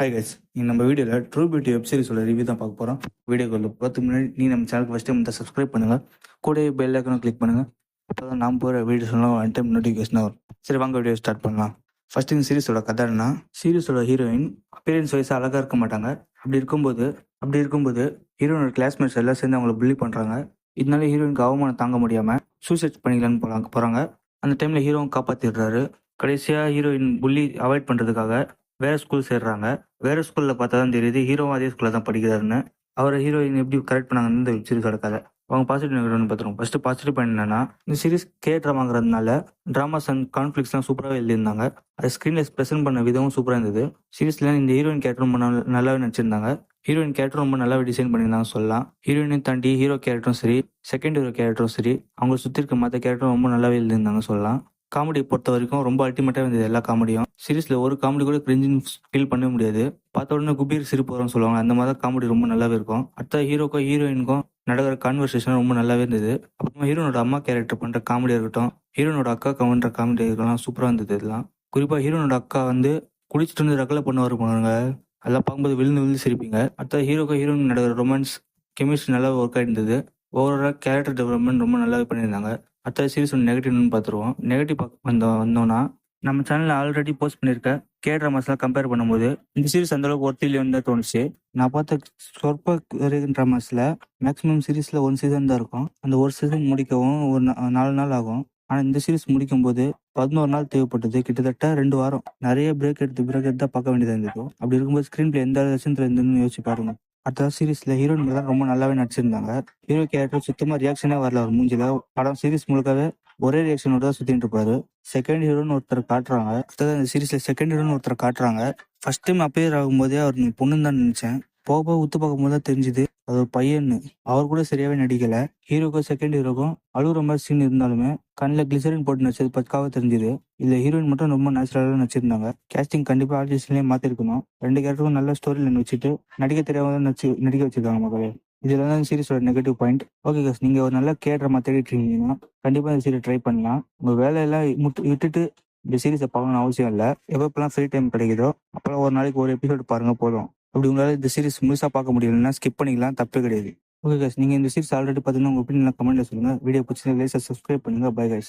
Hi guys, நம்ம வீடியோவில் true beauty web சீரிஸோட review தான் பார்க்க போகிறோம். வீடியோக்குள்ள பார்த்து முன்னாடி நீ நம்ம சேனலுக்கு ஃபஸ்ட்டு வந்து சப்ஸ்கிரைப் பண்ணுங்கள், கூட பெல் ஐக்கனும் கிளிக் பண்ணுங்கள். அப்போ தான் நான் போகிற வீடியோஸ்லாம் ஒன் டைம் நோட்டிஃபிகேஷனாக வரும். சரி, வாங்க வீடியோ ஸ்டார்ட் பண்ணலாம். ஃபஸ்ட்டு இந்த சீரிஸோட கதை என்ன, சீரிஸோட ஹீரோயின் அப்பியரன்ஸ் வைஸ் அழகாக இருக்க மாட்டாங்க. அப்படி இருக்கும்போது ஹீரோனோட கிளாஸ்மேட்ஸ் எல்லாம் சேர்ந்து அவங்கள புள்ளி பண்ணுறாங்க. இதனால ஹீரோயினுக்கு அவமானம் தாங்க முடியாமல் சூசைட் பண்ணிக்கலான்னு போகிறாங்க. அந்த டைமில் ஹீரோவும் காப்பாற்றிடுறாரு. கடைசியாக ஹீரோயின் புள்ளி அவாய்ட் பண்ணுறதுக்காக வேற ஸ்கூல் சேர்றாங்க. வேற ஸ்கூல்ல பார்த்தா தான் தெரியுது ஹீரோவும் அதே ஸ்கூல்ல தான் படிக்கிறாருன்னு. அவரை ஹீரோயின் எப்படி கரெக்ட் பண்ணாங்கன்னு இந்த வெப் சீரிஸோட கதை. அவங்க பாசிட்டிவ் நெகட்டிவ்னு பார்த்துருவோம். ஃபர்ஸ்ட் பாசிட்டிவ் பாயிண்ட் என்னன்னா, இந்த சீரிஸ் ட்ராமாங்கிறதுனால ட்ராமாஸ் அண்ட் கான்ஃபிளிக்ஸ்லாம் சூப்பராக எழுதியிருந்தாங்க. அது ஸ்க்ரீன்ல ப்ரெசென்ட் பண்ண விதமும் சூப்பராக இருந்தது. சீரிஸ்ல இந்த ஹீரோயின் கேரக்டர் ரொம்ப நல்லாவே நடிச்சிருந்தாங்க. ஹீரோயின் கேரக்டர் ரொம்ப நல்லாவே டிசைன் பண்ணியிருந்தாங்க சொல்லலாம். ஹீரோயினையும் தாண்டி ஹீரோ கேரக்டரும் சரி, செகண்ட் ஹீரோ கேரக்டரும் சரி, அவங்க சுற்றி இருக்க மற்ற கேரக்டரும் ரொம்ப நல்லாவே எழுதியிருந்தாங்க சொல்லலாம். காமெடி பொறுத்த வரைக்கும் ரொம்ப அல்டிமேட்டாக இருந்தது எல்லா காமெடியும். சீரிஸ்ல ஒரு காமெடி கூட கிரிஞ்சின்னு ஃபீல் பண்ண முடியாது. பார்த்த உடனே குபீர் சிரிப்பு வரும்னு சொல்லுவாங்க, அந்த மாதிரி காமெடி ரொம்ப நல்லாவே இருக்கும். அடுத்த ஹீரோக்கும் ஹீரோயினுக்கும் நடக்கிற கான்வர்சேஷன் ரொம்ப நல்லாவே இருந்தது. அப்புறமா ஹீரோனோட அம்மா கேரக்டர் பண்ற காமெடியா இருக்கட்டும், ஹீரோனோட அக்கா பண்ற காமெடி இருக்கலாம், சூப்பரா இருந்தது. இதெல்லாம் குறிப்பா ஹீரோனோட அக்கா குடிச்சிட்டு வந்து ரகலை பண்ண வருவாங்க. அதெல்லாம் பார்க்கும்போது விழுந்து சிரிப்பீங்க. அடுத்த ஹீரோயின் நடக்கிற ரொமான்ஸ் கெமிஸ்ட்ரி நல்லா ஒர்க் ஆயிருந்தது. ஓவரால் கேரக்டர் டெவலப்மெண்ட் ரொம்ப நல்லாவே பண்ணியிருந்தாங்க. அடுத்த சீரிஸ் நெகட்டிவ்னு பார்த்துருவோம். நெகட்டிவ் வந்தோம்னா, நம்ம சேனலில் ஆல்ரெடி போஸ்ட் பண்ணியிருக்க ட்ராமாஸ்லாம் கம்பேர் பண்ணும்போது இந்த சீரிஸ் அந்த அளவுக்கு ஒர்த் இல்லைன்னு தான் தோணுச்சு. நான் பார்த்த சொற்ப ட்ராமாஸில் மேக்ஸிமம் சீரிஸில் 1 சீசன் தான் இருக்கும். அந்த ஒரு சீசன் முடிக்கவும் ஒரு 4 நாள் ஆகும். ஆனால் இந்த சீரிஸ் முடிக்கும் போது 11 நாள் தேவைப்பட்டது. கிட்டத்தட்ட 2 வாரம். நிறைய பிரேக் எடுத்து தான் பார்க்க வேண்டியதாக இருந்தது. அப்படி இருக்கும்போது ஸ்க்ரீன் பிளே எந்த லட்சத்தில் இருந்துன்னு யோசிச்சு பாருங்க. அடுத்த சீரிஸ்ல ஹீரோயின் தான் ரொம்ப நல்லாவே நடிச்சிருந்தாங்க. ஹீரோ கேரக்டர் சுத்தமா ரியாக்ஷனே வரல அவர் மூஞ்சில. படம் சீரிஸ் முழுக்கவே ஒரே ரியாக்ஷனோட தான் சுத்திட்டு இருப்பாரு. செகண்ட் ஹீரோன்னு ஒருத்தர் காட்டுறாங்க. அடுத்தது இந்த சீரிஸ்ல செகண்ட் ஹீரோன்னு ஒருத்தர் காட்டுறாங்க. ஃபர்ஸ்ட் டைம் அப்பேர் ஆகும்போதே அவர் நீ பொண்ணுன்னு தான் நினைச்சேன். போக உத்து பார்க்கும் போது தான் தெரிஞ்சுது அது ஒரு பையன்னு. அவர் கூட சரியாவே நடிக்கல. ஹீரோக்கும் செகண்ட் ஹீரோக்கும் அழுகுற மாதிரி சீன் இருந்தாலுமே கண்ணில் கிளிசரின் போட்டு நடிச்சது பக்காவே தெரிஞ்சுது. இல்ல ஹீரோயின் மட்டும் ரொம்ப நேச்சுரலாக நடிச்சிருந்தாங்க. கேஸ்டிங் கண்டிப்பா ஆர்டிஸ்ட்லயே மாத்திருக்கணும். 2 கேரக்டரும் நல்ல ஸ்டோரி லைன் வச்சுட்டு நடிக்க தெரியாம நடிக்க வச்சிருக்காங்க மக்களே. இதுல தான் சீரிஸோட நெகட்டிவ் பாயிண்ட். ஓகே காஸ், நீங்க ஒரு நல்ல ட்ராமா தேடிட்டு இருக்கீங்கன்னா கண்டிப்பா இந்த சீரிஸ் ட்ரை பண்ணலாம். உங்க வேலையெல்லாம் விட்டுட்டு இந்த சீரிஸை பார்க்கணும்னு அவசியம் இல்லை. எப்பப்பெல்லாம் ஃப்ரீ டைம் கிடைக்குதோ அப்பெல்லாம் ஒரு நாளைக்கு ஒரு எபிசோடு பாருங்க போதும். அப்படி உங்களால இந்த சீரிஸ் முழுசா பார்க்க முடியலன்னா ஸ்கிப் பண்ணிக்கலாம், தப்பே கிடையாது. ஓகே காஸ், நீங்க இந்த சீரிஸ் ஆல்ரெடி பார்த்தீங்கன்னா உங்க ஒப்பீனியன் கமெண்ட்ல சொல்லுங்க. வீடியோ பிடிச்சிருந்தா சப்ஸ்கிரைப் பண்ணுங்க. By guys.